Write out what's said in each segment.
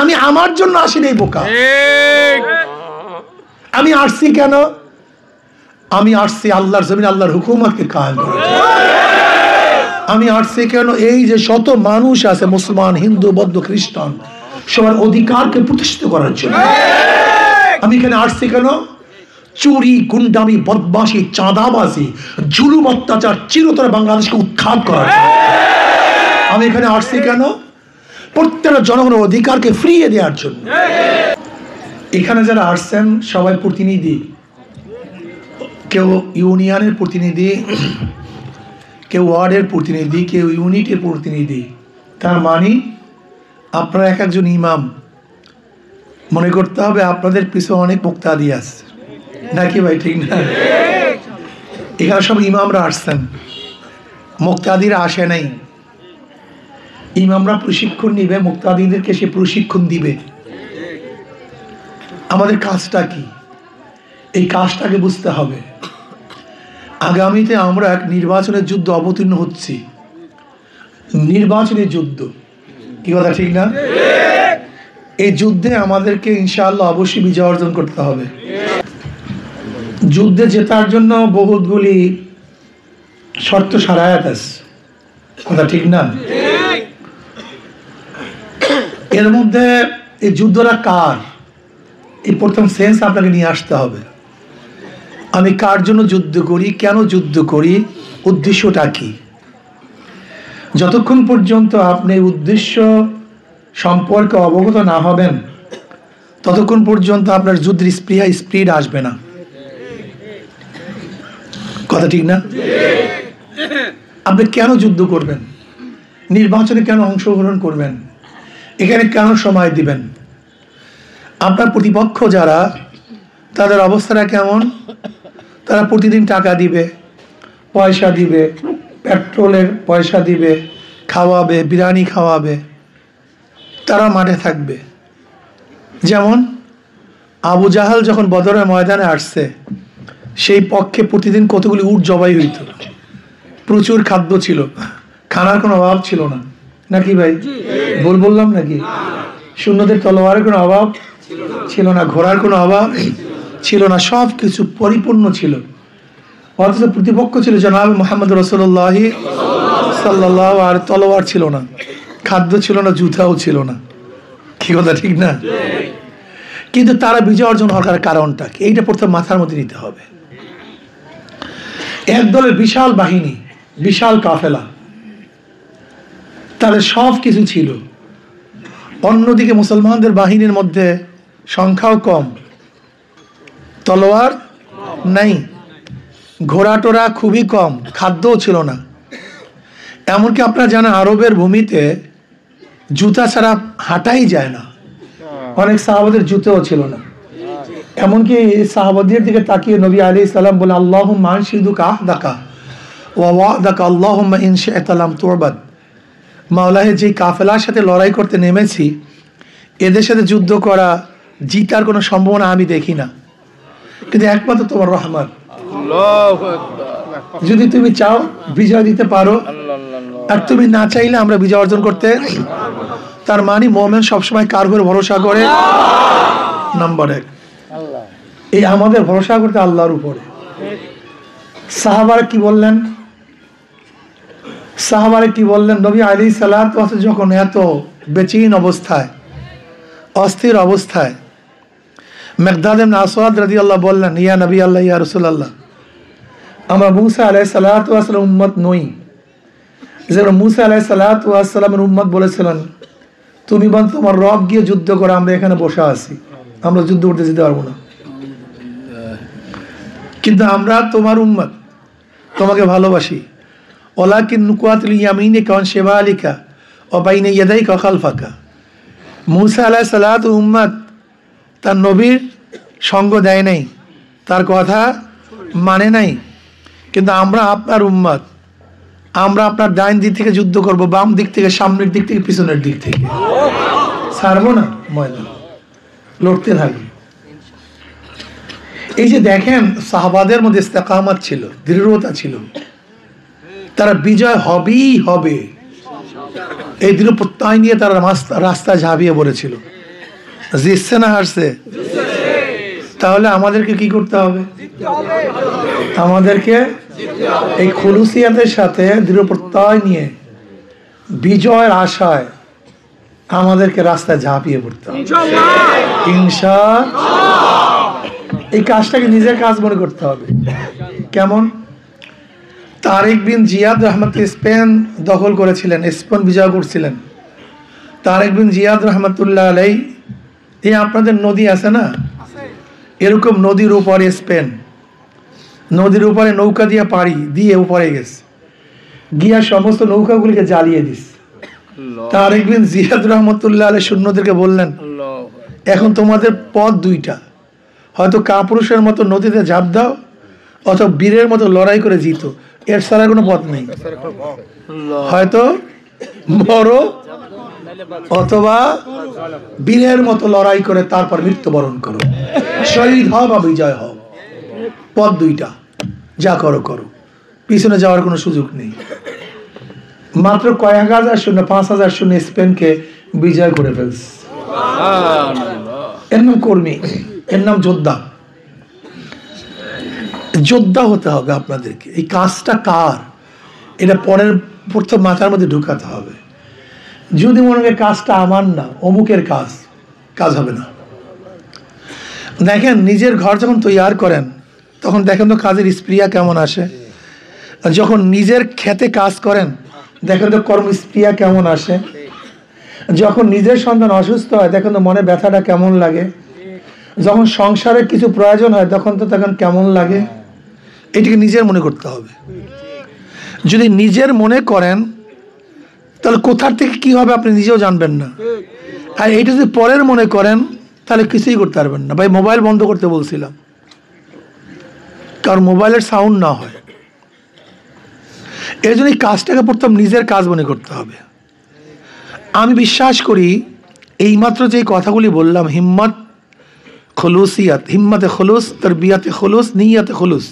আমি আমার জন্য আসিনি এই বোকা। আমি আসছি কেন? আমি আসছি আল্লাহর জমিন আল্লাহর হুকুমতকে কায়েম করার জন্য। আমি আসছি কেন? এই যে শত মানুষ আছে, মুসলমান, হিন্দু, বৌদ্ধ, খ্রিস্টান, সবার অধিকারকে প্রতিষ্ঠিত করার জন্য। আমি এখানে আসছি কেন? চুরি, গুন্ডামি, বদমাশি, চাঁদাবাজি, জুলুম, অত্যাচার চিরতরে বাংলাদেশকে উৎখাত করার জন্য। আমি এখানে আসছি কেন? প্রত্যেকটা জনগণের অধিকারকে ফিরিয়ে দেওয়ার জন্য। এখানে যারা আসছেন সবাই প্রতিনিধি, কেউ ইউনিয়নের প্রতিনিধি, কেউ ওয়ার্ডের প্রতিনিধি, কেউ ইউনিটের প্রতিনিধি। তার মানে আপনারা এক একজন ইমাম। মনে করতে হবে আপনাদের পিছনে অনেক মুক্তাদি আছে, নাকি ভাই? ঠিক না? এখানে সব ইমামরা আসছেন, মুক্তাদিরা আসে নাই। ইমামরা প্রশিক্ষণ নিবে, মুক্তাদিদেরকে সে প্রশিক্ষণ দিবে। আমাদের কাজটা কি? এই কাজটাকে বুঝতে হবে। আগামীতে আমরা এক নির্বাচনের যুদ্ধ অবতীর্ণ হচ্ছি। নির্বাচনী যুদ্ধ, কি কথা ঠিক না? এই যুদ্ধে আমাদেরকে ইনশাআল্লাহ অবশ্যই বিজয় অর্জন করতে হবে। যুদ্ধে জেতার জন্য বহুতগুলি শর্ত সারায়াত আছে, কথা ঠিক না? এর মধ্যে এই যুদ্ধটা কার, এই প্রথম সেন্স আপনাকে নিয়ে আসতে হবে। আমি কার জন্য যুদ্ধ করি, কেন যুদ্ধ করি, উদ্দেশ্যটা কি? যতক্ষণ পর্যন্ত আপনি উদ্দেশ্য সম্পর্কে অবগত না হবেন ততক্ষণ পর্যন্ত আপনার যুদ্ধের স্পিড আসবে না, কথা ঠিক না? আপনি কেন যুদ্ধ করবেন, নির্বাচনে কেন অংশগ্রহণ করবেন, এখানে কেন সময় দিবেন, আপনার প্রতিপক্ষ যারা তাদের অবস্থাটা কেমন, তারা প্রতিদিন টাকা দিবে, পয়সা দিবে, পেট্রোলের পয়সা দিবে, খাওয়াবে, বিরিয়ানি খাওয়াবে, তারা মাঠে থাকবে। যেমন আবু জাহাল যখন বদরের ময়দানে আসছে, সেই পক্ষে প্রতিদিন কতগুলি উট জবাই হইত, প্রচুর খাদ্য ছিল, খানার কোনো অভাব ছিল না, নাকি ভাই? ভুল বললাম নাকি? সৈন্যদের তলোয়ারের কোনো অভাব ছিল না, ঘোড়ার কোনো অভাব ছিল না, সব কিছু পরিপূর্ণ ছিল। অথচ প্রতিপক্ষ ছিল জনাব মুহাম্মদ রাসূলুল্লাহ সাল্লাল্লাহু আলাইহি, আর তলোয়ার ছিল না, খাদ্য ছিল না, জুতাও ছিল না, কি কথা ঠিক না? কিন্তু তারা বিজয় অর্জন হওয়ার কারণটা কি, এইটা প্রথম মাথার মধ্যে নিতে হবে। এক দলের বিশাল বাহিনী, বিশাল কাফেলা, তাদের সব কিছু ছিল। অন্যদিকে মুসলমানদের বাহিনীর মধ্যে সংখ্যাও কম, তলোয়ার নাই, ঘোড়া টোড়া খুবই কম, খাদ্যও ছিল না। এমনকি আপনারা জানেন আরবের ভূমিতে জুতা ছাড়া হাঁটাই যায় না, অনেক সাহাবাদের জুতোও ছিল না। এমনকি সাহাবাদের দিকে তাকিয়ে নবী আলাইহিস সালাম বলে, আল্লাহুম্মা আনশিদুকা আহদাকা ওয়া ওয়াদাকা আল্লাহুম্মা ইন শি'তা লাম তু'বাদ। মাওলাহে, যে কাফেলার সাথে লড়াই করতে নেমেছি, এদের সাথে যুদ্ধ করা জিতার কোনো সম্ভাবনা আমি দেখি না, কিন্তু একমাত্র তোমার রহমত, যদি তুমি চাও বিজয় দিতে পারো, আর তুমি না চাইলে আমরা বিজয় অর্জন করতে। তার মানে মুমিন সবসময় কার উপর ভরসা করে? নাম্বার এক, এই আমাদের ভরসা করতে আল্লাহর উপরে। সাহাবারা কি বললেন? সাহাবারা কি বললেন? নবী আলাইহিস সালাতু ওয়াস সালাম যখন এত বেচৈন অবস্থায়, অস্থির অবস্থায়, মিকদাদ ইবনে আসওয়াদ রাদিয়াল্লাহু বললেন, ইয়া নবী আল্লাহ, ইয়া রাসূলুল্লাহ, আমরা মুসা আলাইহিস সালাতু ওয়াস সালাম উম্মত নই। যেমন মুসা আলাইহিস সালাতু ওয়াস সালামের উম্মত বলেছিলেন, তুমি বল তোমার রব গিয়ে যুদ্ধ করো, আমরা এখানে বসে আছি, আমরা যুদ্ধ করতে যেতে পারবো না। কিন্তু আমরা তোমার উম্মত, তোমাকে ভালোবাসি। ওয়ালাকিন নুকাতিল ইয়ামিনিকা ওয়া শিমালিকা ওয়া বাইনা ইয়াদাইকা ওয়া খালফাকা। মুসা আলাইহিস সালাতু উম্মত তার নবীর সঙ্গ দেয় নাই, তার কথা মানে নাই, কিন্তু আমরা আপনার উম্মত, আমরা আপনার ডাইন দিক থেকে যুদ্ধ করব, বাম দিক থেকে, সামনের দিক থেকে, পিছনের দিক থেকে, ছাড়বো না, ময়দান লড়তে থাকবে। এই যে দেখেন, সাহাবাদের মধ্যে ইস্তেকামত ছিল, দৃঢ়তা ছিল, তারা বিজয় হবেই হবে, এই দৃঢ় প্রত্যয় নিয়ে তারা রাস্তায় ঝাঁপিয়ে পড়েছিল। জিতছে না হারছে? তাহলে আমাদেরকে কি করতে হবে? আমাদেরকে এই খুলুসিয়াতের সাথে দৃঢ় প্রত্যয় নিয়ে বিজয়ের আশায় আমাদেরকে রাস্তায় ঝাঁপিয়ে পড়তে হবে ইনশাআল্লাহ। এই কাজটাকে নিজের কাজ মনে করতে হবে। কেমন? তারেক বিন জিয়াদ রহমত স্পেন দখল করেছিলেন, স্পেন বিজয় করছিলেন। তারেক বিন জিয়াদ রহমতুল্লাহ আলাই, এই আপনাদের নদী আছে না, এরকম নদীর উপরে স্পেন, নদীর উপরে নৌকা দিয়ে পাড়ি দিয়ে উপরে গেছে, গিয়া সমস্ত নৌকাগুলিকে জ্বালিয়ে দিস। তারেক বিন জিয়াদ রহমতুল্লাহ আলাই সৈন্যদেরকে বললেন, এখন তোমাদের পথ দুইটা, হয়তো কাপুরুষের মতো নদীতে ঝাঁপ দাও অথবা বীরের মতো লড়াই করে জিতো, এর ছাড়া কোনো পথ নেই। হয়তো মরো অথবা বীরের মতো লড়াই করে তারপর মৃত্যুবরণ করো, শহীদ হও বা বিজয় হও, পথ দুইটা, যা করো করো, পিছনে যাওয়ার কোনো সুযোগ নেই। মাত্র কয়েক হাজার শূন্য, 5,000 শূন্য স্পেনকে বিজয় করে ফেলছে। এর নাম কর্মী, এর নাম যোদ্ধা। যোদ্ধা হতে হবে আপনাদেরকে। এই কাজটা কার, এটা প্রথম মাথার মধ্যে ঢুকাতে হবে। যদি মনে হয় কাজটা আমার না, অমুকের কাজ, কাজ হবে না। দেখেন নিজের ঘর যখন তৈয়ার করেন তখন দেখেন তো কাজের স্প্রিয়া কেমন আসে। যখন নিজের খেতে কাজ করেন দেখেন তো কর্ম স্প্রিয়া কেমন আসে। যখন নিজের সন্তান অসুস্থ হয় দেখেন তো মনে ব্যথাটা কেমন লাগে। যখন সংসারের কিছু প্রয়োজন হয় তখন কেমন লাগে। এটিকে নিজের মনে করতে হবে। যদি নিজের মনে করেন তাহলে কোথার থেকে কি হবে আপনি নিজেও জানবেন না। আর এইটা যদি পরের মনে করেন তাহলে কিছুই করতে পারবেন না। ভাই মোবাইল বন্ধ করতে বলছিলাম, কারণ মোবাইলের সাউন্ড না হয়। এই জন্য এই কাজটাকে প্রথম নিজের কাজ মনে করতে হবে। আমি বিশ্বাস করি এইমাত্র যে কথাগুলি বললাম, হিম্মত, খুলুসিয়াত, হিম্মতে খুলুস, তরবিয়াতে খুলুস, নিয়তে খুলুস,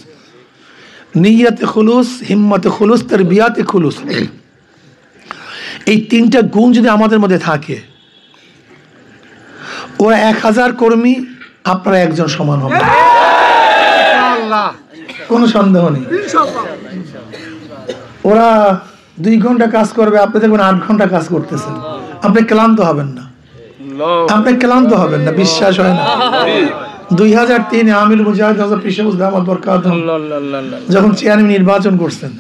নিয়তে খুলুস, হিম্মতে খুলুস, তরবিয়াতে খুলুস, এই তিনটা গুণ যদি আমাদের মধ্যে থাকে, ওরা 1000 কর্মী, আপনারা একজন সমান হবে, কোনো সন্দেহ নেই। ওরা 2 ঘন্টা কাজ করবে, আপনি দেখবেন 8 ঘন্টা কাজ করতেছেন, আপনি ক্লান্ত হবেন না, আপনি ক্লান্ত হবেন না, বিশ্বাস হয় না। 2003 আমির মুজাহিদ হযরত পিশাউস দামাত বরকাতুহু যখন চেয়ারম্যান নির্বাচন করছেন,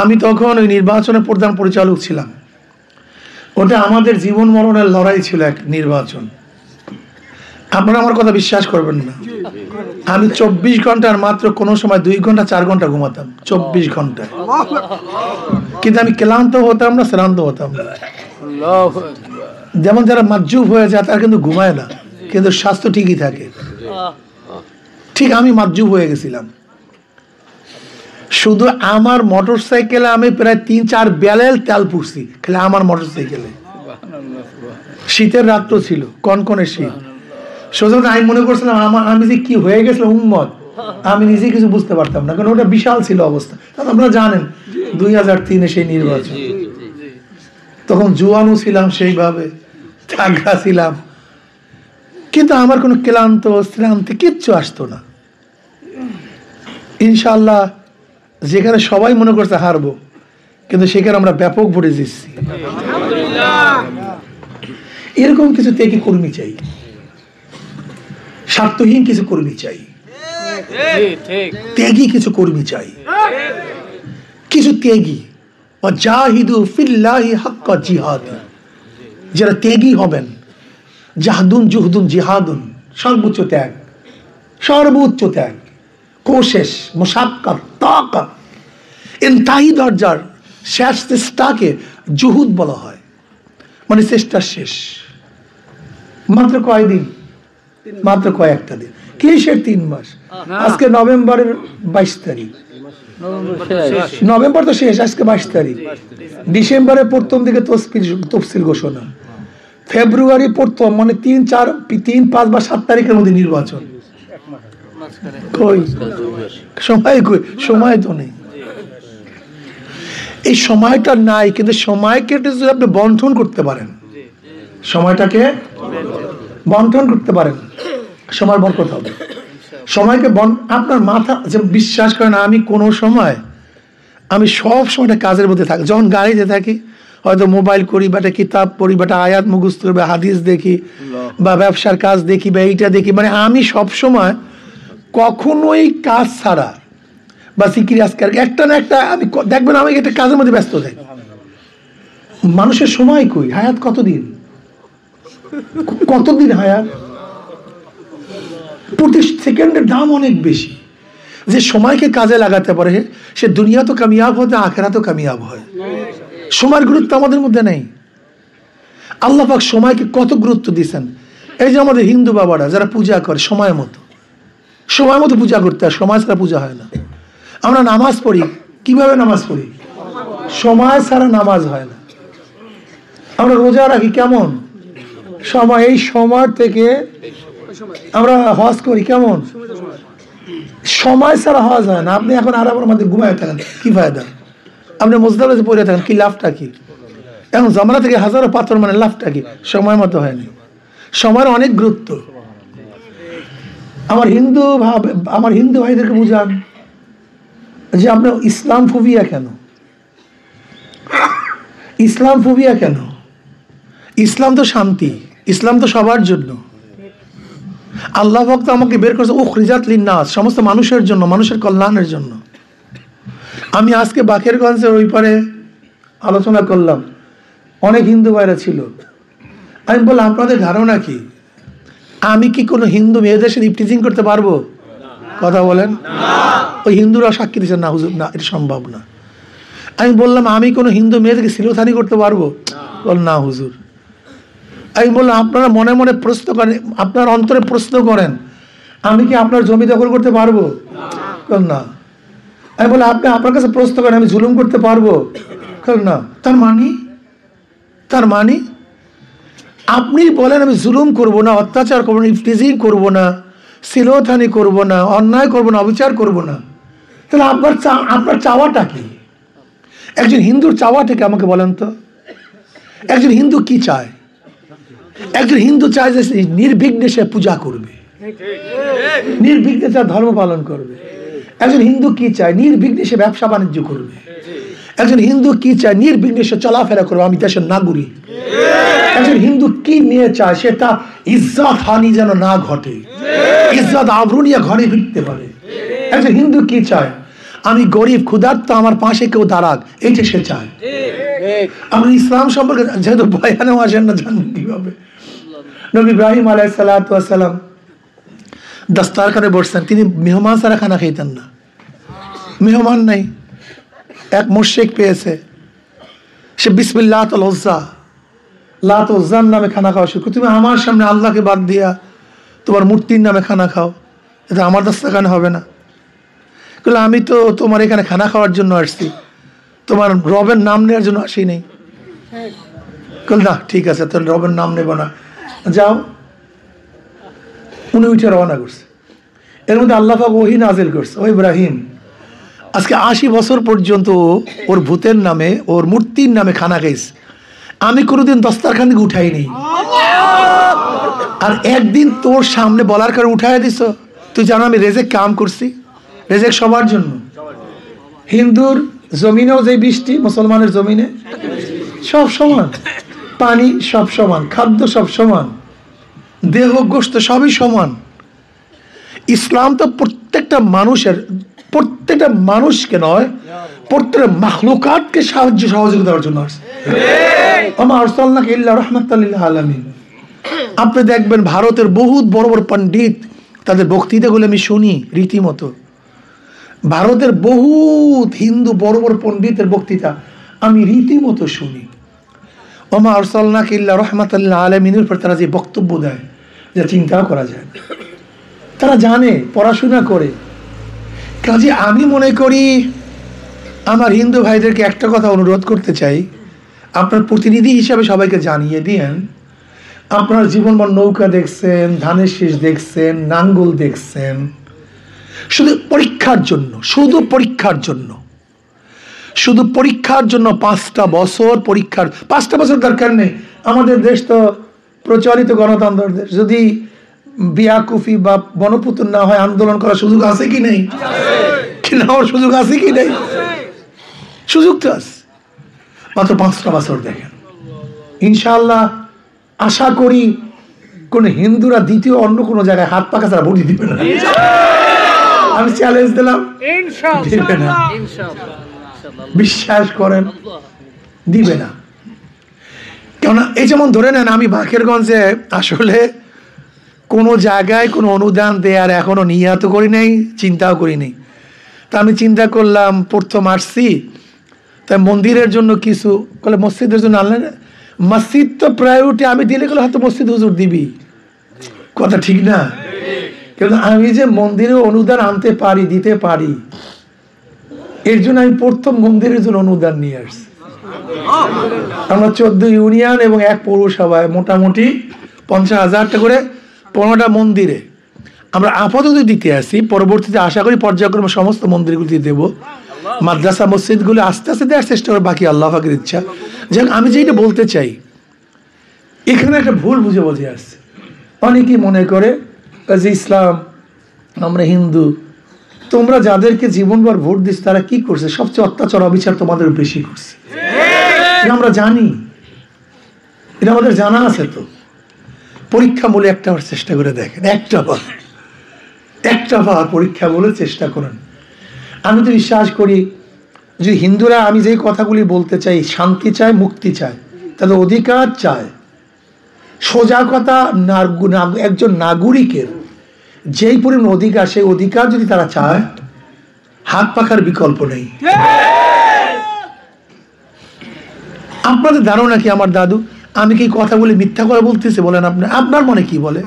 আমি তখন ওই নির্বাচনের প্রধান পরিচালক ছিলাম। ওটা আমাদের জীবন মরণের লড়াই ছিল, এক নির্বাচন। আপনারা আমার কথা বিশ্বাস করবেন না, আমি 24 ঘন্টার মাত্র কোনো সময় 2 ঘন্টা 4 ঘন্টা ঘুমাতাম, 24 ঘন্টায়। কিন্তু আমি ক্লান্ত হতাম না, শ্রান্ত হতাম না। যেমন যারা মাজুব হয়ে যায় তারা কিন্তু ঘুমায় না, কিন্তু স্বাস্থ্য ঠিকই থাকে। ঠিক আমি মাজুব হয়ে গেছিলাম। শুধু আমার মোটর সাইকেলে আমি প্রায় 3-4 ব্যারেল তেল পুড়ছি, খালি আমার মোটর সাইকেলে। শীতের রাত্র ছিল, কনকনে শীত। সোজা আমি মনে করছিলাম আমি যে কি হয়ে গেছিলাম উম্মত, আমি নিজে কিছু বুঝতে পারতাম না, কারণ ওটা বিশাল ছিল অবস্থা। আপনারা জানেন 2003 সেই নির্বাচন, তখন জুয়ানও ছিলাম, সেইভাবে তাগড়া ছিলাম, কিন্তু আমার কোনো শ্রান্তি কিচ্ছু আসতো না। ইনশাআল্লাহ যেখানে সবাই মনে করছে হারবো, কিন্তু সেখানে আমরা ব্যাপক ভোটে জিতছি। এরকম কিছু ত্যাগী কর্মী চাই, স্বার্থহীন কিছু কর্মী চাই, ত্যাগী কিছু কর্মী চাই, কিছু ত্যাগী। ওয়াজাহিদু ফিল্লাহি হাক্কা জিহাদি, যারা ত্যাগী হবেন। জাহদুন জুহদুন জিহাদুন, সর্বোচ্চ ত্যাগ, সর্বোচ্চ ত্যাগ, কোশেশ, মুশাক্কাত, তাকাত, ইনতাহি দরজার শেষ চেষ্টাকে জুহুদ বলা হয়, মানে চেষ্টার শেষ। মাত্র কয়দিন, মাত্র কয়েকটা দিন, কিসের 3 মাস? আজকে নভেম্বরের 22 তারিখ, নভেম্বর তো শেষ, আজকে 22 তারিখ। ডিসেম্বরের প্রথম দিকে তফসিল ঘোষণা, ফেব্রুয়ারি প্রথম, মানে 3, 5 বা 7 তারিখের মধ্যে নির্বাচন। সময় তো নেই। এই সময়টা নাই, কিন্তু সময়কে যদি আপনি বন্টন করতে পারেন, সময়টাকে বন্টন করতে পারেন, সময় বরকত হবে। সময়কে আপনার মাথা যে বিশ্বাস করেন আমি কোনো সময়, আমি সব সময়টা কাজের মধ্যে থাকি। যখন গাড়িতে থাকি হয়তো মোবাইল করি, বা একটা কিতাব পড়ি, বা একটা আয়াত মুখস্থ করি, বা হাদিস দেখি, বা ব্যবসার কাজ দেখি, বা এইটা দেখি। মানে আমি সব সময় কখনোই কাজ ছাড়া বা সিকির আজকার একটা না একটা আমি দেখবেন আমি একটা কাজের মধ্যে ব্যস্ত থাকি। মানুষের সময় কই? হায়াত কতদিন? কতদিন হায়াত? প্রতি সেকেন্ডের দাম অনেক বেশি। যে সময়কে কাজে লাগাতে পারে সে দুনিয়া তো কামিয়াব হয়, আখেরা তো কামিয়াব হয়। সময়ের গুরুত্ব আমাদের মধ্যে নেই। আল্লাহ পাক সময়কে কত গুরুত্ব দিয়েছেন। এই যে আমাদের হিন্দু বাবারা যারা পূজা করে সময় মতো পূজা করতে হয়, সময় ছাড়া পূজা হয় না। আমরা নামাজ পড়ি, কিভাবে নামাজ পড়ি? সময় ছাড়া নামাজ হয় না। আমরা রোজা রাখি কেমন? সময়, এই সময় থেকে আমরা হজ করি কেমন? সময় ছাড়া হজ হয় না। আপনি এখন আরামের মধ্যে ঘুমায় থাকেন, কি ফায়দা? আপনি মুজদালিফাতে পড়ে থাকেন, কি লাভটা কি? এখন জামানা থেকে হাজারো পাথর, মানে লাভটা কি? সময় মতো হয়নি। সময়ের অনেক গুরুত্ব। আমার হিন্দু ভাইদেরকে বুঝান যে আপনার ইসলাম ফোবিয়া কেন? ইসলাম ফোবিয়া কেন? ইসলাম তো শান্তি, ইসলাম তো সবার জন্য। আল্লাহ ভক্ত আমাকে বের করেছে উখরিজাত লিন্নাস, সমস্ত মানুষের জন্য, মানুষের কল্যাণের জন্য। আমি আজকে বাকেরগঞ্জের ওই পারে আলোচনা করলাম, অনেক হিন্দু ভাইরা ছিল। আমি বললাম আপনাদের ধারণা কি আমি কি কোনো হিন্দু মেয়েদের সাথে ইফটিজিং করতে পারবো? কথা বলেন। ওই হিন্দুরা সাক্ষী দিচ্ছেন না হুজুর, না এটা সম্ভব না। আমি বললাম আমি কোনো হিন্দু মেয়েদেরকে সিলোথানি করতে পারবো? বল না হুজুর। আমি বললাম আপনারা মনে মনে প্রশ্ন করেন, আপনার অন্তরে প্রশ্ন করেন আমি কি আপনার জমি দখল করতে পারবো? না। আমি বললাম আপনি আপনার কাছে প্রশ্ন করেন আমি জুলুম করতে পারবো? না। তার মানে আপনি বলেন আমি জুলুম করবো না, অত্যাচার করবো না, ইফটিজিং করবো না, সিলোথানি করবো না, অন্যায় করবো না, অবিচার করবো না, তাহলে আপনার চাওয়াটা কি? একজন হিন্দুর চাওয়াটা কি আমাকে বলেন তো? একজন হিন্দু কি চায়? একজন হিন্দু চায় যে নির্বিঘ্নে সে পূজা করবে, নির্বিঘ্নে তার ধর্ম পালন করবে। একজন হিন্দু কি চায়? নির্বিঘ্নে সে ব্যবসা বাণিজ্য করবে। একজন হিন্দু কি চায়? নির্বিঘ্নে সে চলাফেরা করবে, আমি দেশের নাগরিক। একজন হিন্দু কি নিয়ে চায়? সেটা ইজ্জত হানি যেন না ঘটে, ইজ্জত আবরুনিয়া ঘরে ফিরতে পারে। একজন হিন্দু কি চায়? আমি গরিব ক্ষুধার্ত, আমার পাশে কেউ দাঁড়াক, এইটা সে চায়। আমরা ইসলাম সম্পর্কে যেহেতু বয়ানেও আসেন না, জানবেন কিভাবে? নবী ইব্রাহিম আলাইহিস সালাতু ওয়াস সালাম দস্তারখানে বসছেন, তিনি মেহমান ছাড়া খানা খাইতেন না। মেহমান নাই, এক মুশরিক পেয়েছে, সে বিসমিল্লাহ লাত উজ্জার নামে খানা খাওয়া শুরু। তুমি আমার সামনে আল্লাহকে বাদ দিয়া তোমার মূর্তির নামে খানা খাও, এটা আমার দস্তারখানে হবে না। বলে আমি তো তোমার এখানে খানা খাওয়ার জন্য আসছি, তোমার রবের নাম নেওয়ার জন্য আসি নেই। বল না ঠিক আছে, তাহলে রবের নাম নেব না, যাও। উনি উঠে রওনা করছে। এর মধ্যে আল্লাহ পাক ওহী নাজিল করছে, ও ইব্রাহিম আজকে 80 বছর পর্যন্ত ওর ভূতের নামে, ওর মূর্তির নামে খানা খাইছে, আমি কোনোদিন দস্তারখান থেকে উঠাই নেই। আর একদিন তোর সামনে বলার কারণে উঠাই দিছ। তুই জানো আমি রেজেক কাম করছি, রেজেক সবার জন্য। হিন্দুর জমিনেও যে বৃষ্টি, মুসলমানের জমিনে সব সমান, পানি সব সমান, খাদ্য সব সমান, দেহ গোশত সবই সমান। ইসলাম তো প্রত্যেকটা মানুষকে নয়, প্রত্যেকটা মাখলুকাতকে সহযোগিতা দেওয়ার জন্য আসছে। আপনি দেখবেন ভারতের বহুত বড় বড় পণ্ডিত, তাদের বক্তৃতাগুলো আমি শুনি রীতিমতো। ভারতের বহুত হিন্দু বড় বড় পণ্ডিতের বক্তৃতা আমি রীতিমতো শুনি। ওমা আরসালনাকা ইল্লা রাহমাতাল লিল আলামিনের উপর তারা যে বক্তব্য দেয়, যা চিন্তাও করা যায় না। তারা জানে, পড়াশোনা করে। কাজে আমি মনে করি আমার হিন্দু ভাইদেরকে একটা কথা অনুরোধ করতে চাই, আপনার প্রতিনিধি হিসাবে সবাইকে জানিয়ে দিয়েন আপনার জীবনভর নৌকা দেখছেন, ধানের শীষ দেখছেন, নাঙ্গল দেখছেন, শুধু পরীক্ষার জন্য, শুধু পরীক্ষার জন্য, শুধু পরীক্ষার জন্য 5টা বছর, 5টা বছর দরকার নেই। আমাদের দেশ তো প্রচলিত গণতন্ত্র দেশ, যদি বিয়াকুফি বা বনপুত্র না হয় আন্দোলন করার সুযোগ আছে কি নেই? কি নেওয়ার সুযোগ আছে কি নেই? সুযোগ তো আছে। মাত্র 5টা বছর দেখেন, ইনশাআল্লাহ আশা করি কোন হিন্দুরা দ্বিতীয় অন্য কোনো জায়গায় হাত পাকা ছাড়া ভোট দিবে না। আমি চ্যালেঞ্জ দিলাম, দিবে না। বিশ্বাস করেন, দিবে না। কেননা এই যেমন ধরে নেন, আমি বাকেরগঞ্জে আসলে কোনো জায়গায় কোনো অনুদান দেওয়ার এখনো নিয়াত করি নাই, চিন্তাও করি নাই। তা আমি চিন্তা করলাম, প্রথম আসছি তাই মন্দিরের জন্য কিছু, বলে মসজিদের জন্য আনলেন। মসজিদ তো প্রায়োরিটি, আমি দিলে গেলে হয়তো মসজিদ হুজুর দিবি, কথা ঠিক না? কিন্তু আমি যে মন্দিরে অনুদান আনতে পারি, দিতে পারি, এর জন্য আমি প্রথম মন্দিরের জন্য অনুদান নিয়ে আসছি। আমরা 14 ইউনিয়ন এবং 1 পৌরসভায় মোটামুটি 50,000 টাকা করে 15টা মন্দিরে আমরা আপাতত দিতে আসি। পরবর্তীতে আশা করি পর্যায়ক্রমে সমস্ত মন্দিরগুলিতে দেবো। মাদ্রাসা মসজিদগুলো আস্তে আস্তে দেওয়ার চেষ্টা করে, বাকি আল্লাহ পাকের ইচ্ছা। যেমন আমি যেটা বলতে চাই, এখানে একটা ভুল বুঝে আসছে। অনেকেই মনে করে যে ইসলাম, আমরা হিন্দু, তোমরা যাদেরকে জীবনভর ভোট দিচ্ছ তারা কি করছে? সবচেয়ে অত্যাচার অবিচার তোমাদের বেশি করছে। আমরা জানি, এটা আমাদের জানা আছে। তো পরীক্ষামূলক একটা বার চেষ্টা করে দেখেন, একটা বার পরীক্ষা বলে চেষ্টা করেন। আমি তো বিশ্বাস করি যে হিন্দুরা, আমি যেই কথাগুলি বলতে চাই, শান্তি চায়, মুক্তি চায়, তাদের অধিকার চায়। সোজা কথা, একজন নাগরিকের যেই পরিমাণ অধিকার, সেই অধিকার যদি তারা চায়, হাত পাখার বিকল্প নেই। আপনাদের ধারণা কি আমার দাদু, আমি কি কথা বলে মিথ্যা কথা বলতেছি? বলেন আপনার মনে কি বলে?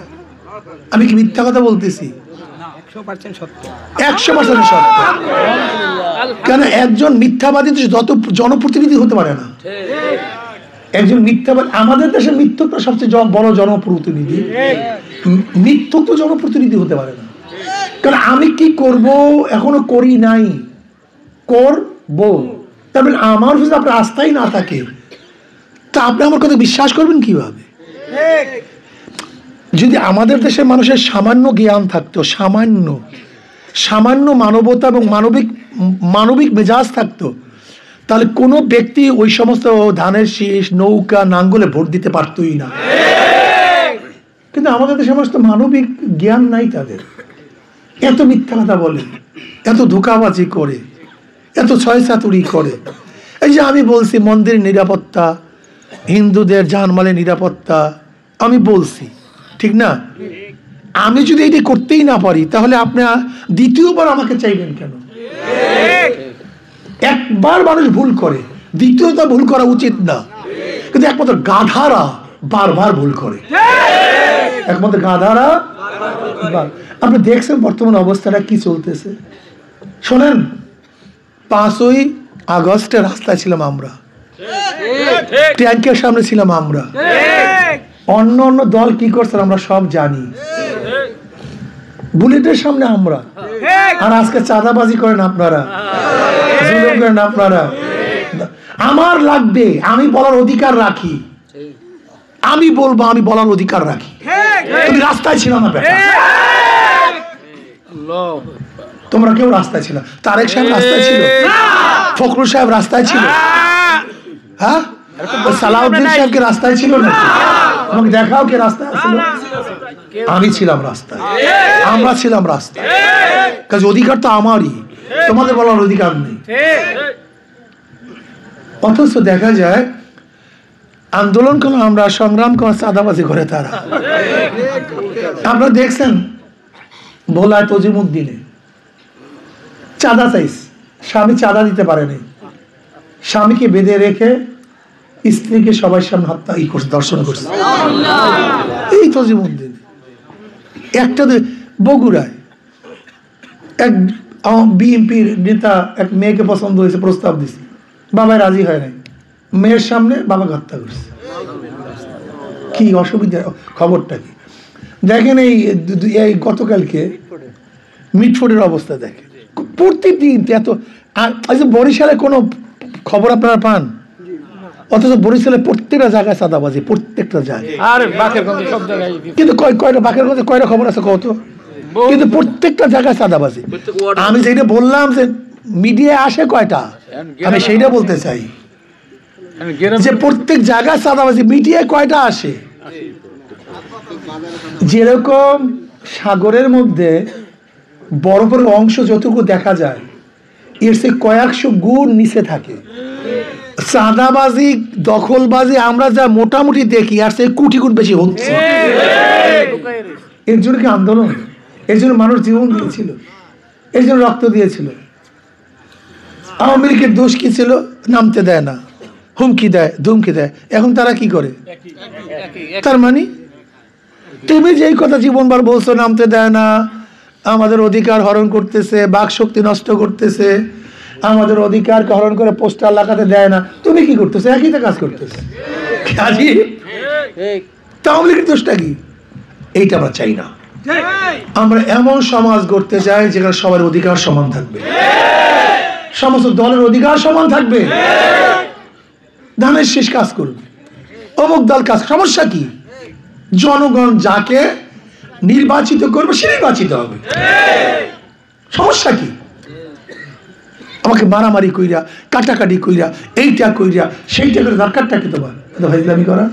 আমি কি মিথ্যা কথা বলতেছি? 100% সত্য। কেন একজন মিথ্যাবাদী যত জনপ্রতিনিধি হতে পারে না। একজন মিথ্যাবাদী, আমাদের দেশের মিথ্যকটা সবচেয়ে বড় জনপ্রতিনিধি। মিথ্যক তো জনপ্রতিনিধি হতে পারে না। কারণ আমি কি করব এখনো করি নাই, করবো। তারপরে আমার যদি আপনার আস্থাই না থাকে, তা আপনি আমার কথা বিশ্বাস করবেন কিভাবে? যদি আমাদের দেশের মানুষের সামান্য জ্ঞান থাকতো, সামান্য মানবতা এবং মানবিক মেজাজ থাকতো, তাহলে কোনো ব্যক্তি ওই সমস্ত ধানের শীষ, নৌকা, নাঙ্গলে ভোট দিতে পারতই না। কিন্তু আমাদের দেশের মানুষ তো মানবিক জ্ঞান নাই তাদের। এত মিথ্যা কথা বলে, এত ধোঁকাবাজি করে, এত ছয়চাতুরি করে। এই যে আমি বলছি মন্দির নিরাপত্তা, হিন্দুদের জানমালের নিরাপত্তা, আমি বলছি, ঠিক না? আমি যদি এটি করতেই না পারি, তাহলে আপনি দ্বিতীয়বার আমাকে চাইবেন কেন? একবার মানুষ ভুল করে, দ্বিতীয়বার ভুল করা উচিত না। কিন্তু একমাত্র গাধারা বারবার ভুল করে, একমাত্র গাধারা। আপনি দেখছেন বর্তমান অবস্থাটা কি চলতেছে। শোনেন, 5ই আগস্টে রাস্তায় ছিলাম আমরা, ট্যাঙ্কের সামনে ছিলাম আমরা। অন্য দল কি করছে আমরা সব জানি। বুলেটের সামনে আমরা, আর আজকে চাঁদাবাজি করেন আপনারা, জুলুম করেন আপনারা। আমার লাগবে, আমি বলার অধিকার রাখি, আমি বলবো, আমি বলার অধিকার রাখি। তুমি রাস্তায় ছিল না বেটা, তোমরা কেউ রাস্তায় ছিল? তারেক সাহেব রাস্তায় ছিল, ফখরুল সাহেব রাস্তায় ছিল, হ্যাঁ? সালাউদ্দিন সাহেবকে রাস্তায় ছিল না? আমাকে দেখাও কে রাস্তায় ছিল? আমি ছিলাম রাস্তায়, আমরা ছিলাম রাস্তায়। কাজে অধিকার তো আমারই, তোমাদের বলার অধিকার নেই। অথচ দেখা যায় আন্দোলন করলে আমরা, সংগ্রাম করে চাঁদাবাজি করে তারা। আপনারা দেখছেন ভোলায় তজিমুদ্দিনে চাঁদা চাইছে, স্বামী চাঁদা দিতে পারেনি, স্বামীকে বেঁধে রেখে স্ত্রীকে সবাই সামনে হত্যা দর্শন করছে। এই তজিমুদ্দিন একটা বগুড়ায় এক বিএনপির নেতা এক মেয়েকে পছন্দ হয়েছে, প্রস্তাব দিছে, বাবা রাজি হয় নাই, মেয়ের সামনে বাবাকে হত্যা করছে। কি অসুবিধা, খবরটা কি দেখেন। এই গতকালকে মিটফোর্ডের অবস্থা দেখেন, প্রতিদিন এত। বরিশালে কোনো খবর আপনারা পান? অথচ বরিশালে প্রত্যেকটা জায়গায় চাঁদাবাজি, প্রত্যেকটা জায়গায়। কিন্তু কয়টা বাকেরগঞ্জে কয়টা খবর আছে কত? কিন্তু প্রত্যেকটা জায়গায় চাঁদাবাজি। আমি যেটা বললাম যে মিডিয়া আসে কয়টা, আমি সেইটা বলতে চাই যে প্রত্যেক জায়গায় চাঁদাবাজি, মিডিয়ায় কয়টা আসে? যেরকম সাগরের মধ্যে বরফের অংশ যতটুকু দেখা যায় এর সে কয়েকশো গুণ নিচে থাকে। চাঁদাবাজি, দখলবাজি আমরা যা মোটামুটি দেখি আর সে কোটি গুণ বেশি হচ্ছে। এর জন্য কি আন্দোলন? এর জন্য মানুষ জীবন দিয়েছিল, এর জন্য রক্ত দিয়েছিল। আওয়ামী লীগের দোষ কি ছিল? নামতে দেয় না, হুমকি দেয়, ধুমকি দেয়। এখন তারা কি করে? তার মানে তুমি যেই কথা জীবনবার বলছো, নামতে দেয় না, আমাদের অধিকার হরণ করতেছে, বাক শক্তি নষ্ট করতেছে, আমাদের অধিকারকে হরণ করে পোস্টার লাগাতে দেয় না, তুমি কি করতেছো? একই তো কাজ করতেছে। আওয়ামী লীগের দোষটা কি? এইটা আমরা চাই না। আমরা এমন সমাজ গড়তে চাই যেখানে সবার অধিকার সমান থাকবে, সমস্ত দলের অধিকার সমান থাকবে। ধানের শেষ কাজ করবে, অমুক দল কাজ, সমস্যা কি? জনগণ যাকে নির্বাচিত করবে সে নির্বাচিত হবে, সমস্যা কি? আমাকে মারামারি কইরা, কাটাকাটি কইরা, এইটা কইরা সেইটা করে দরকারটা কি তোমার? ভাইজলামি করা।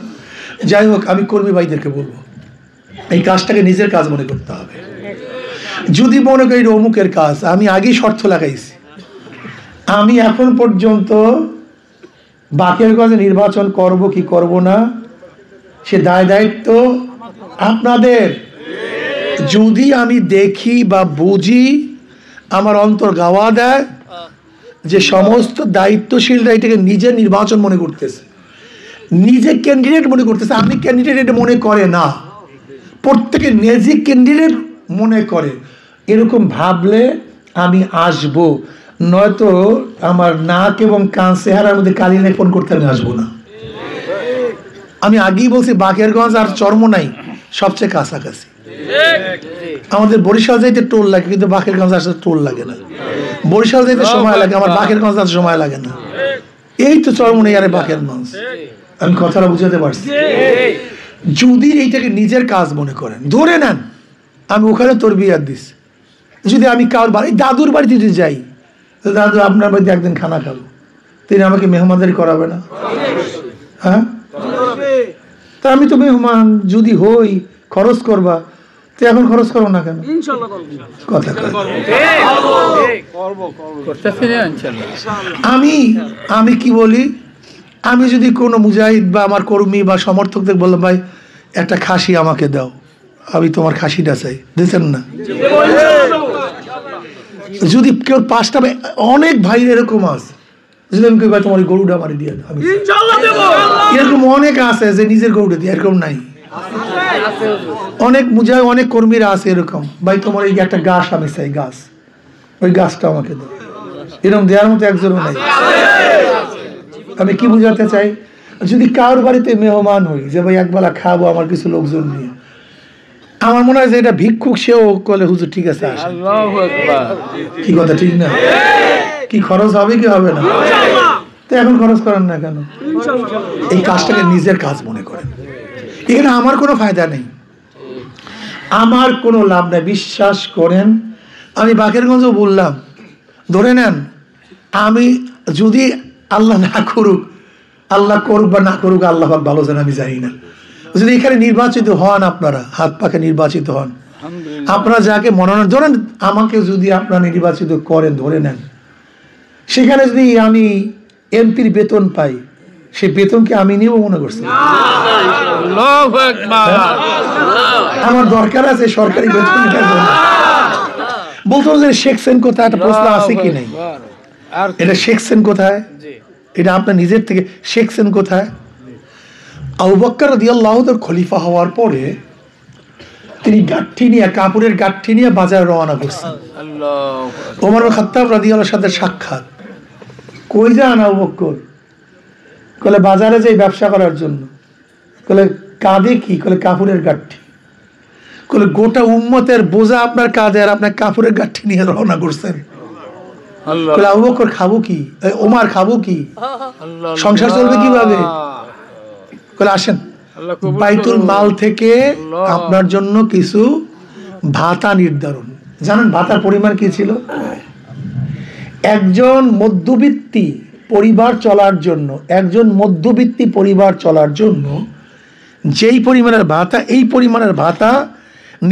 যাই হোক, আমি কর্মী ভাইদেরকে বলবো এই কাজটাকে নিজের কাজ মনে করতে হবে। যদি মনে করি অমুকের কাজ, আমি আগেই শর্ত লাগাইছি, আমি এখন পর্যন্ত বাকেরগঞ্জে নির্বাচন করব কি করব না সে দায় দায়িত্ব আপনাদের। যদি আমি দেখি বা বুঝি আমার অন্তর গাওয়া দেয় যে সমস্ত দায়িত্বশীলরা এটাকে নিজের নির্বাচন মনে করতেছে, নিজে ক্যান্ডিডেট মনে করতেছে, আমি ক্যান্ডিডেট এটা মনে করে না, প্রত্যেকে নিজে ক্যান্ডিডেট মনে করে, এরকম ভাবলে আমি আসব। নয়তো আমার নাক এবং কান চেহারার মধ্যে কালি লেপন করতে আমি আসবো না। আমি আগেই বলছি বাকেরগঞ্জ আর চরমোনাই সবচেয়ে কাছাকাছি। আমাদের বরিশাল যাইতে টোল লাগে, কিন্তু বাকেরগঞ্জ আসতে টোল লাগে না। বরিশাল যাইতে সময় লাগে, আমার বাকেরগঞ্জ আসতে সময় লাগে না। এই তো চরমোনাই আর বাকেরগঞ্জ। আমি কথাটা বুঝাতে পারছি? যদি এইটাকে নিজের কাজ মনে করেন, ধরে নেন আমি ওখানে তোর বিয়ার দিস, যদি আমি কারোর বাড়ি, দাদুর বাড়িতে যদি যাই, দাদু আপনার বাড়িতে একদিন খানা খাবো, তিনি আমাকে মেহমানদারি করাবে না? হ্যাঁ, তা আমি তো মেহমান যদি হই, খরচ করবা, তো এখন খরচ করো না কেন? কথা আমি কি বলি, আমি যদি কোনো মুজাহিদ বা আমার কর্মী বা সমর্থকদের বললাম ভাই একটা খাসি আমাকে দাও, আমি তোমার খাসিটা চাই, দিচ্ছেন না? যদি কেউ পাঁচটা, অনেক ভাই এরকম আছে, যদি আমি কই ভাই তোমার গরুটা মারি দিয়ে দাও, এরকম অনেক আছে যে নিজের গরুটা দিয়ে, এরকম নাই? অনেক মুজাহিদ, অনেক কর্মীরা আছে এরকম, ভাই তোমার এই একটা গাছ আমি চাই, গাছ, ওই গাছটা আমাকে দাও, এরকম দেওয়ার মতো একজনও নাই। আমি কি বুঝাতে চাই, যদি কারোর বাড়িতে মেহমান হই যে ভাই একবেলা খাবো আমার কিছু লোকজন নিয়ে, আমার মনে হয় যে এটা ভিক্ষুক, সেও বলে হুজুর ঠিক আছে আসেন। কি কথা ঠিক না? কি খরচ হবে কি হবে না? তো এখন খরচ করেন না কেন? এই কাজটাকে নিজের কাজ মনে করেন। এখানে আমার কোনো ফায়দা নেই, আমার কোনো লাভ নেই, বিশ্বাস করেন। আমি বাকেরগঞ্জও বললাম, ধরে নেন আমি যদি আল্লাহ না করুক, আল্লাহ করুক বা না করুক, আল্লাহ ভালো জানে, আমি জানি না, যদি এখানে নির্বাচিত হন, আপনারা হাত পাকে নির্বাচিত হন, আপনারা যাকে মনোনয়ন, ধরেন আমাকে যদি আপনারা নির্বাচিত করেন, ধরে নেন সেখানে যদি আমি এমপির বেতন পাই, সেই বেতনকে আমি নিব মনে করছি? আমার দরকার আছে সরকারি বেতন। বলতো যে শেখছেন কোথায়, একটা প্রশ্ন আছে কি নাই? এটা শেখছেন কোথায়? এটা আপনার নিজের থেকে শেখছেন কোথায়? আবু বকর রাদিয়াল্লাহু তাআলা খলিফা হওয়ার পরে তিনি গাঠি নিয়ে, কাপড়ের গাঠি নিয়ে বাজারে রওনা করছেন। ওমর ইবনে খাত্তাব রাদিয়াল্লাহু সাথে সাক্ষাৎ, কই যান আবু বকর? কলে বাজারে যাই ব্যবসা করার জন্য। কলে কাঁধে কি? কলে কাপড়ের গাঠি। কলে গোটা উম্মতের বোঝা আপনার কাঁধে, আর আপনার কাপড়ের গাঠি নিয়ে রওনা করছেন। বলে আবু বকর খাবো কি, ওমর খাবো কি, সংসার চলবে কিভাবে? বলে আসেন বাইতুল মাল থেকে আপনার জন্য কিছু ভাতা নির্ধারণ। জানেন ভাতার পরিমাণ কি ছিল? একজন মধ্যবিত্তি পরিবার চলার জন্য, একজন মধ্যবিত্তি পরিবার চলার জন্য যেই পরিমাণের ভাতা, এই পরিমাণের ভাতা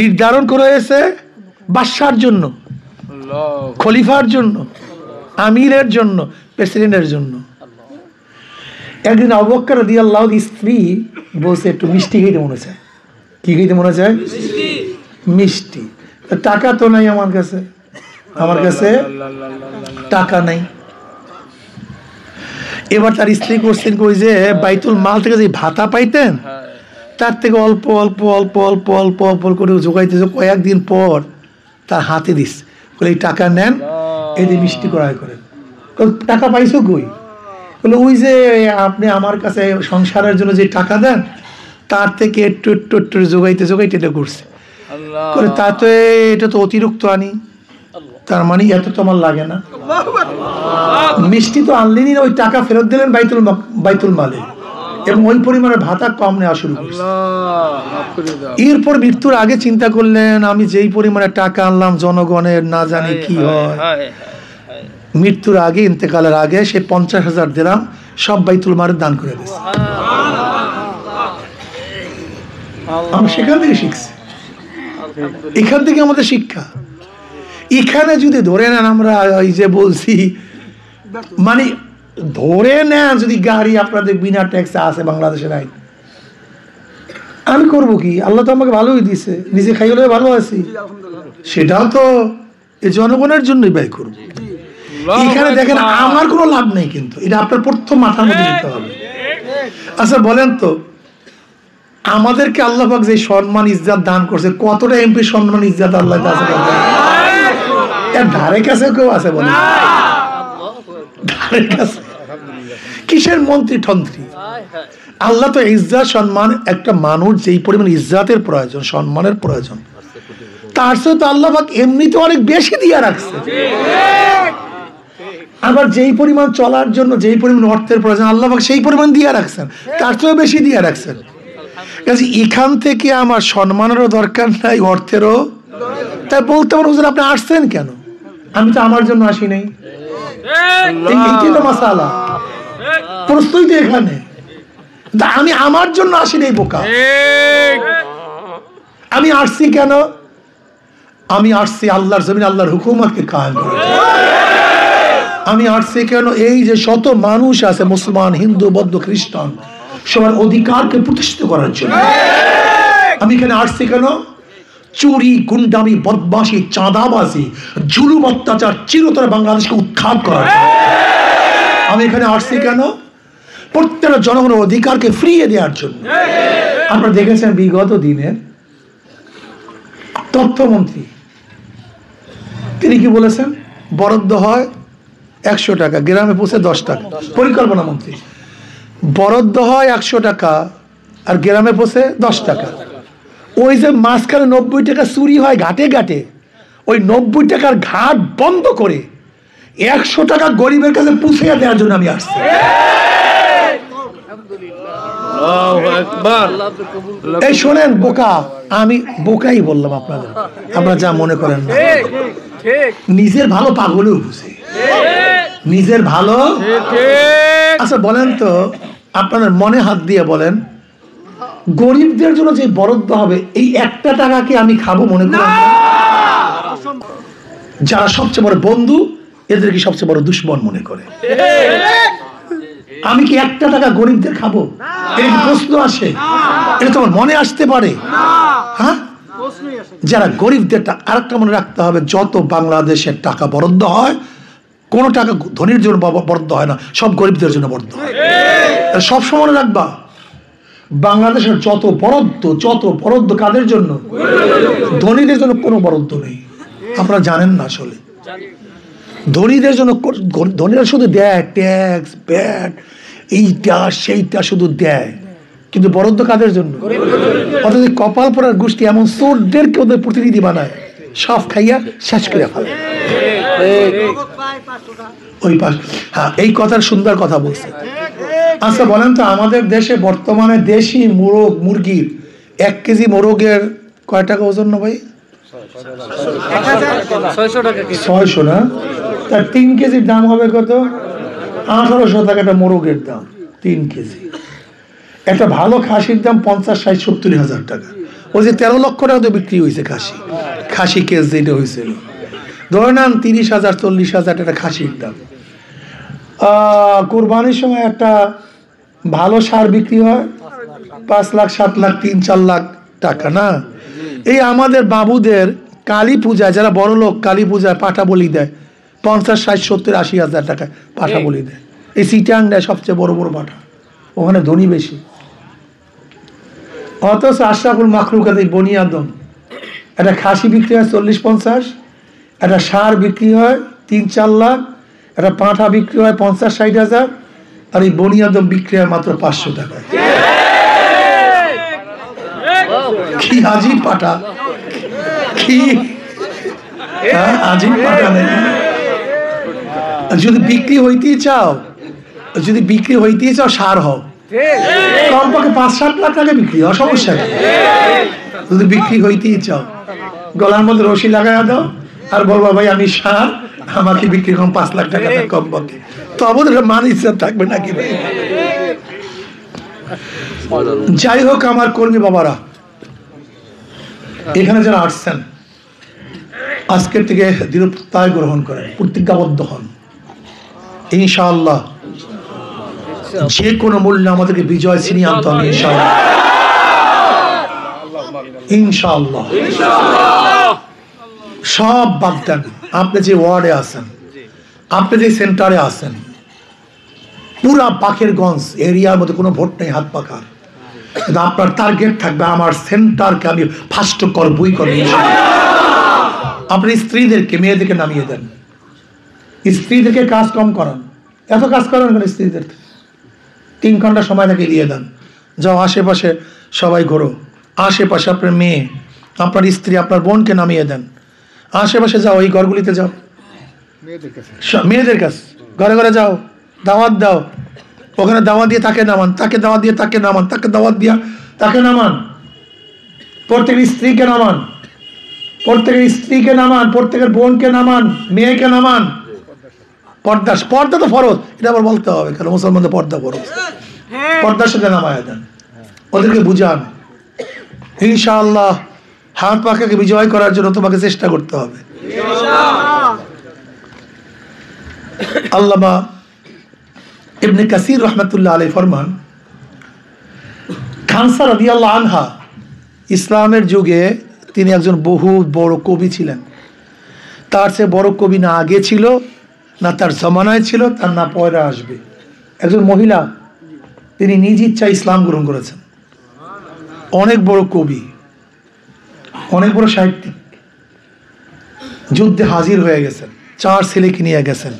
নির্ধারণ করা হয়েছে বাদশার জন্য, খলিফার জন্য, আমিরের জন্য, প্রেসিডেন্টের জন্য। একদিন আবু বকর রাদিয়াল্লাহু আনহু স্ত্রী বলছে একটু মিষ্টি খেতে মনে চায়। কি খেতে মনে চায়? মিষ্টি। টাকা তো নাই আমার কাছে, আমার কাছে টাকা নাই। এবার তার স্ত্রী করছেন কই যে বাইতুল মাল থেকে যে ভাতা পাইতেন তার থেকে অল্প অল্প অল্প অল্প অল্প অল্প করে জোগাইতেছে। কয়েকদিন পর তার হাতে দিস, বলে এই টাকা নেন, এই দিয়ে মিষ্টি ক্রয় করেন। টাকা পাইছো কই? বলে ওই যে আপনি আমার কাছে সংসারের জন্য যে টাকা দেন তার থেকে একটু একটু একটু জোগাইতে জোগাইতে এটা করছে। করে তা তো এটা তো অতিরিক্ত আনি, তার মানে এত তো আমার লাগে না। মিষ্টি তো আনলেনি না, ওই টাকা ফেরত দিলেন বাইতুল মালে, এবং ওই পরিমাণের ভাতা কম নেওয়া শুরু করছে। এরপর মৃত্যুর আগে চিন্তা করলেন আমি যেই পরিমাণে টাকা আনলাম জনগণের না জানি কি হয়। মৃত্যুর আগে, ইন্তেকালের আগে সে 50,000 দিরহাম সব বাইতুল মালে দান করে দিয়েছে। আমরা সেখান থেকে শিখছি, এখান থেকে আমাদের শিক্ষা। এখানে যদি ধরে নেন, আমরা এই যে বলছি মানে ধরে নেন যদি গাড়ি আপনাদের বিনা ট্যাক্সে আছে বাংলাদেশের আইন, আমি করবো কি? আল্লাহ তো আমাকে ভালোই দিছে, নিজে খাই হলে ভালো আছি, সেটাও তো এই জনগণের জন্যই ব্যয় করবো। এখানে দেখেন আমার কোনো লাভ নেই, কিন্তু এটা আপনার প্রথম মাথার মধ্যে নিতে হবে। আচ্ছা বলেন তো, আমাদেরকে আল্লাহ পাক যে সম্মান ইজ্জত দান করছে, কতটা এমপি সম্মান ইজ্জত আল্লাহ কাছে এর ধারে কাছে কেউ আছে? বলে ধারে কাছে কিসের মন্ত্রী ঠন্ত্রী? আল্লাহ তো ইজ্জত সম্মান, একটা মানুষ যেই পরিমাণ ইজ্জতের প্রয়োজন, সম্মানের প্রয়োজন, তার চেয়ে তো আল্লাহ পাক এমনিতে অনেক বেশি দিয়ে রাখছে। আবার যেই পরিমাণ চলার জন্য যেই পরিমাণ অর্থের প্রয়োজন আল্লাহ পাক সেই পরিমাণ দিয়ে রাখছেন, তার চেয়েও বেশি দিয়ে রাখছেন। এখান থেকে আমার সম্মানেরও দরকার নাই, অর্থেরও। তাই বলতে পারো হুজুর আপনি আসছেন কেন? আমি তো আমার জন্য আসি নাই, এইটাই তো মাসালা, প্রশ্নই তো এখানে। আমি আমার জন্য আসি নাই বোকা। আমি আসছি কেন? আমি আসছি আল্লাহর জমিন আল্লাহর হুকুমতকে কায়েম করার জন্য। আমি আসছি কেন? এই যে শত মানুষ আছে, মুসলমান, হিন্দু, বৌদ্ধ, খ্রিস্টান, সবার অধিকারকে প্রতিষ্ঠিত করার জন্য। আমি এখানে আসছি কেন? চুরি, গুন্ডামি, বদমাশি, চাঁদাবাজি, জুলুম, অত্যাচার চিরতরে বাংলাদেশকে উৎখাত করার জন্য। আমি এখানে আসছি কেন? প্রত্যেকটা জনগণের অধিকারকে ফিরিয়ে দেওয়ার জন্য। আপনারা দেখেছেন বিগত দিনের তথ্যমন্ত্রী তিনি কি বলেছেন? বরাদ্দ হয় 100 টাকা, গ্রামে পৌঁছে 10 টাকা। পরিকল্পনা মন্ত্রী বরাদ্দ হয় 100 টাকা আর গ্রামে পৌঁছে 10 টাকা। ওই যে মাঝখানে 90 টাকা চুরি হয় ঘাটে ঘাটে, ওই 90 টাকার ঘাট বন্ধ করে 100 টাকা গরিবের কাছে পৌঁছে দেওয়ার জন্য আমি আসছি। এই শোনেন বোকা, আমি বোকাই বললাম আপনাদের, আপনারা যা মনে করেন না। নিজের ভালো পাগলেও বুঝে, নিজের ভালো। আচ্ছা বলেন তো, আপনাদের মনে হাত দিয়ে বলেন, গরিবদের জন্য যে বরাদ্দ হবে এই 1টা টাকাকে আমি খাবো মনে করেন? যারা সবচেয়ে বড় বন্ধু এদেরকে সবচেয়ে বড় দুশ্মন মনে করে। আমি কি 1টা টাকা গরিবদের খাবো? এটা কি প্রশ্ন আসে? এটা তোমার মনে আসতে পারে? হ্যাঁ, যারা গরিবদের, আরেকটা মনে রাখতে হবে, যত বাংলাদেশের টাকা বরাদ্দ হয় কোনো টাকা ধনীর জন্য বরাদ্দ হয় না, সব গরিবদের জন্য বরাদ্দ হয়। সবসময় মনে রাখবা, বাংলাদেশের যত বরাদ্দ কাদের জন্য? ধনীদের জন্য কোনো বরাদ্দ নেই। আপনারা জানেন না আসলে ধনীদের জন্য, ধনীরা শুধু দেয় ট্যাক্স, ব্যাট, এইটা সেইটা শুধু দেয়, কিন্তু বরাদ্দ কাদের জন্য? অথচ কপাল পড়ার গোষ্ঠী এমন চোরদেরকে ওদের প্রতিনিধি বানায়, সব খাইয়া শেষ করে ফেলে। ওই পাশ। হ্যাঁ, এই কথার সুন্দর কথা বলছে। আচ্ছা বলেন তো, আমাদের দেশে বর্তমানে দেশি মুরগির 1 কেজি মোরগের কয় টাকা ওজন না ভাই? 600 না? তার 3 কেজির দাম হবে কত? 1800 টাকা একটা মোরগের দাম 3 কেজি। একটা ভালো খাসির দাম 50, 60, 70 হাজার টাকা। ওই যে 13 লক্ষ টাকা তো বিক্রি হয়েছে খাসি কেস যেটা হয়েছিল, ধরে নেন 30,000, 40,000 একটা খাসির দাম। কোরবানির সময় একটা ভালো সার বিক্রি হয় 5 লাখ, 7 লাখ, 3-4 লাখ টাকা না? এই আমাদের বাবুদের কালী পূজায়, যারা বড় লোক, কালী পূজায় পাঠা বলি দেয় 50, 60, 70, 80 হাজার টাকা পাঠা বলি দেয়। এই সিটাং দেয় সবচেয়ে বড় বড় পাঠা, ওখানে ধনী বেশি। অথচ আশরাফুল মাখলুকাত বনি আদম একটা খাসি বিক্রি হয় 40-50, একটা সার বিক্রি হয় 3-4 লাখ, একটা পাঁঠা বিক্রি হয় 50-60 হাজার, আর এই বনি আদম বিক্রি হয় মাত্র 500 টাকায়। কি আজীব পাঠা, কি আজীব পাঠা নেই। যদি বিক্রি হইতেই চাও সার হও, কমপক্ষে 5-7 লাখ টাকা বিক্রি হয়, সমস্যা নেই। যদি বিক্রি হইতেই চাও, গলার মধ্যে রশি লাগাই দাও আর বলবো ভাই আমি সার, আমাকে বিক্রি করুন 5 লাখ টাকা কমপক্ষে, তবে মান ইজ্জত থাকবে নাকি ভাই? যাই হোক, আমার কর্মী বাবারা, এখানে যারা আসছেন আজকের থেকে দৃঢ় প্রত্যয় গ্রহণ করেন, প্রতিজ্ঞাবদ্ধ হন, ইনশাআল্লাহ যে কোনো মূল্যে আমাদেরকে বিজয় ছিনিয়ে আনতে হবে। ইনশাআল্লাহ সব বাদ দেন। আপনি যে ওয়ার্ডে আছেন, আপনি যে সেন্টারে আছেন, পুরা পাখিরগঞ্জ এরিয়ার মধ্যে কোনো ভোট নেই হাত পাখার, কিন্তু আপনার টার্গেট থাকবে আমার সেন্টারকে আমি ফার্স্ট করবই করবো। আপনি স্ত্রীদেরকে, মেয়েদেরকে নামিয়ে দেন, স্ত্রীদেরকে কাজ কম করান, এত কাজ করান কেন? স্ত্রীদের 3 ঘন্টা সময় তাকে দিয়ে দেন, যাও আশেপাশে সবাই ঘোরো, আশেপাশে আপনার মেয়ে, আপনার স্ত্রী, আপনার বোনকে নামিয়ে দেন, আশেপাশে যাও, ওই ঘরগুলিতে যাও, মেয়েদের কাছে ঘরে ঘরে যাও, দাওয়াত দাও, ওখানে দাওয়াত দিয়ে তাকে নামান, তাকে দাওয়াত দিয়ে তাকে নামান, তাকে দাওয়াত দিয়া তাকে নামান, প্রত্যেকের স্ত্রীকে নামান, প্রত্যেকের বোনকে নামান, মেয়েকে নামান। পর্দা তো ফরজ, এটা আবার বলতে হবে কারণ মুসলমানদের পর্দা ফরজ, পর্দার সাথে নামায় দেন, ওদেরকে বুঝান। ইনশাআল্লাহ হাত পাখাকে বিজয় করার জন্য তোমাকে চেষ্টা করতে হবে। আল্লামা ইবনে কাসির রহমতুল্লাহ আলাইহি ফরমান, খানসা রাদিয়াল্লাহু আনহা ইসলামের যুগে তিনি একজন বহু বড় কবি ছিলেন। তার চেয়ে বড় কবি না আগে ছিল, না তার জমানায় ছিল, তার না পয়রা আসবে। একজন মহিলা, তিনি নিজ ইচ্ছা ইসলাম গ্রহণ করেছেন। অনেক বড় কবি, অনেক বড় সাহিত্যিক, যুদ্ধে হাজির হয়ে গেছেন, 4 ছেলেকে নিয়ে গেছেন।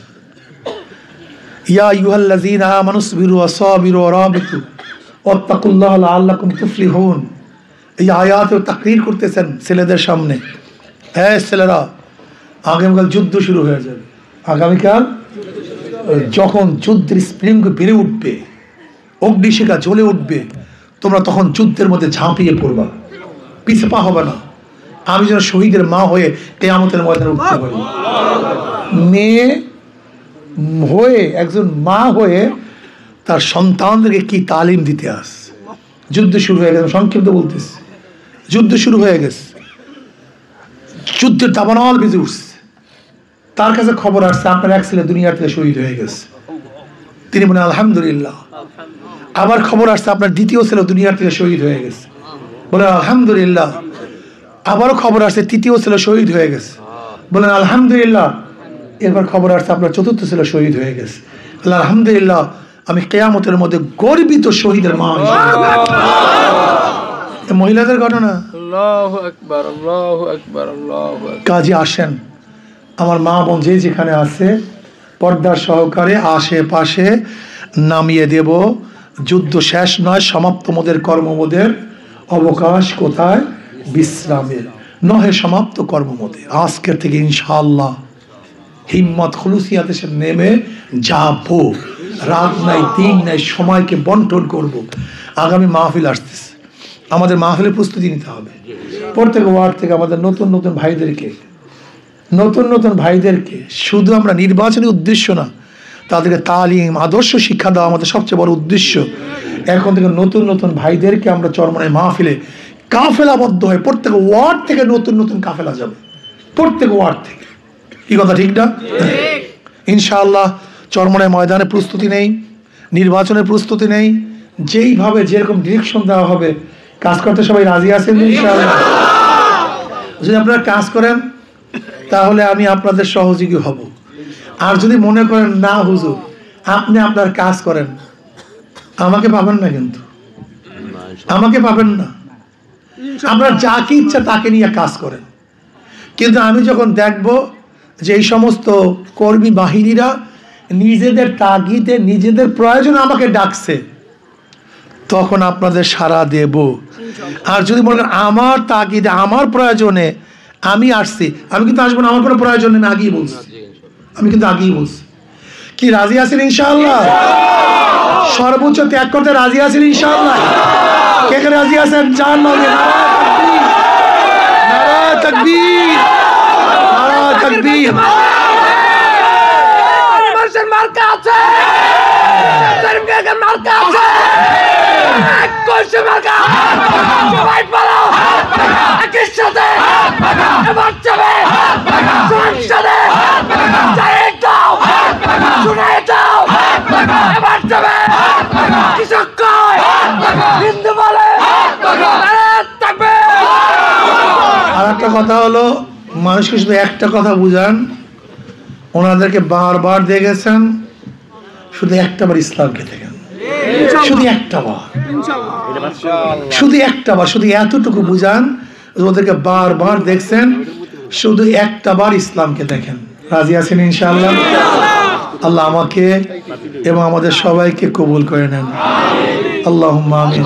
ইয়া আইয়ুহাল্লাযীনা আমানুসবিরু ওয়াসাবিরু ওয়ারাবিতু ওয়াত্তাকুল্লাহা লাআল্লাকুম তুফলিহুন। এই আয়াতেও তাকরীর করতেছেন ছেলেদের সামনে, হ্যাঁ ছেলেরা, আগামীকাল যুদ্ধ শুরু হয়ে যাবে। আগামীকাল যখন যুদ্ধের স্প্রিং বেড়ে উঠবে, অগ্নিশিখা জ্বলে উঠবে, তোমরা তখন যুদ্ধের মধ্যে ঝাঁপিয়ে পড়বা, পিছপা হবে না। আমি যেন শহীদের মা হয়ে কিয়ামতের ময়দানে উঠতে পারি। মেয়ে হয়ে, একজন মা হয়ে তার সন্তানদেরকে কি তালিম দিতে আস। যুদ্ধ শুরু হয়ে গেছে, সংক্ষিপ্ত বলতেছি, যুদ্ধ শুরু হয়ে গেছে, যুদ্ধের দাবানল বেজে উঠছে। তার কাছে খবর আসছে আপনার এক ছেলে দুনিয়া থেকে শহীদ হয়ে গেছে। তিনি বলেন আলহামদুলিল্লাহ। আবার খবর আসছে আপনার দ্বিতীয় ছেলে দুনিয়া থেকে শহীদ হয়ে গেছে, বলেন আলহামদুলিল্লাহ। আবারও খবর আসছে তৃতীয় ছেলে শহীদ হয়ে গেছে, বলেন আলহামদুলিল্লাহ। এরপর খবর আসছে আপনার চতুর্থ ছেলে শহীদ হয়ে গেছে, বলেন আলহামদুলিল্লাহ। আমি কিয়ামতের মধ্যে গর্বিত শহীদের মা। মহিলাদের ঘটনা। আল্লাহু আকবার, আল্লাহু আকবার, আল্লাহু আকবার। কাজে আসেন আমার মা বোন যে যেখানে আছে, পর্দা সহকারে আশেপাশে নামিয়ে দেব। যুদ্ধ শেষ নয়, সমাপ্ত মোদের কর্মবোধের অবকাশ কোথায়? বিশ্রামের নহে, সমাপ্ত কর্মবোধে। আজকের থেকে ইনশাআল্লাহ হিম্মত খুলুসিয়াতে সে নেমে যাবো, রাত নাই দিন নাই, সময়কে বন্টন করব। আগামী মাহফিল আসতেছে, আমাদের মাহফিলের প্রস্তুতি নিতে হবে। প্রত্যেক ওয়ার্ড থেকে আমাদের নতুন নতুন ভাইদেরকে শুধু আমরা নির্বাচনী উদ্দেশ্য না, তাদেরকে তালিম আদর্শ শিক্ষা দেওয়া আমাদের সবচেয়ে বড় উদ্দেশ্য। এখন থেকে নতুন নতুন ভাইদেরকে আমরা চরমনাই মাহফিলে কাফেলাবদ্ধ হয়ে প্রত্যেক ওয়ার্ড থেকে নতুন নতুন কাফেলা যাবে, প্রত্যেক ওয়ার্ড থেকে। কি কথা ঠিক না? ইনশাআল্লাহ চরমনাই ময়দানে প্রস্তুতি নেই, নির্বাচনের প্রস্তুতি নেই, যেইভাবে যেরকম ডিরেকশন দেওয়া হবে কাজ করতে সবাই রাজি আছেন ইনশাআল্লাহ? যদি আপনারা কাজ করেন তাহলে আমি আপনাদের সহযোগী হব। আর যদি মনে করেন না হুজুর আপনি আপনার কাজ করেন, আমাকে পাবেন না, কিন্তু আমাকে পাবেন না। আপনার যাকে ইচ্ছা তাকে নিয়ে কাজ করেন, কিন্তু আমি যখন দেখব যে এই সমস্ত কর্মী বাহিনীরা নিজেদের তাগিদে নিজেদের প্রয়োজনে আমাকে ডাকছে, তখন আপনাদের সাড়া দেব। আর যদি মনে করেন আমার তাগিদে আমার প্রয়োজনে আমি আসছি, আমি কিন্তু আসবো না, আমার কোনো প্রয়োজন নেই, আমি কিন্তু আগেই বলছি। কি রাজি আছেন ইনশাআল্লাহ? সর্বোচ্চ ত্যাগ করতে রাজি আছেন ইনশাআল্লাহ? কে কে রাজি আছেন? জান মাওলানা নারা তাকবীর, নারা তাকবীর। মানুষের মার্কা আছে, মার্কা আছে, সবাই পালো একই সাথে এবার যাবে সংসদে, শুনে দাও এবার যাবে। কৃষক কয় হিন্দু বলে। আর একটা কথা হলো, মানুষকে শুধু একটা কথা বুঝান, ওনাদেরকে বারবার দেখেছেন, শুধু একটাবার ইসলামকে দেখেন, শুধু একটাবার, শুধু এতটুকু বুঝান, ওদেরকে বারবার দেখছেন, শুধু একটাবার ইসলামকে দেখেন। রাজি আছেন ইনশাআল্লাহ? আল্লাহ আমাকে এবং আমাদের সবাইকে কবুল করে নেন। আল্লাহুম্মা আমিন।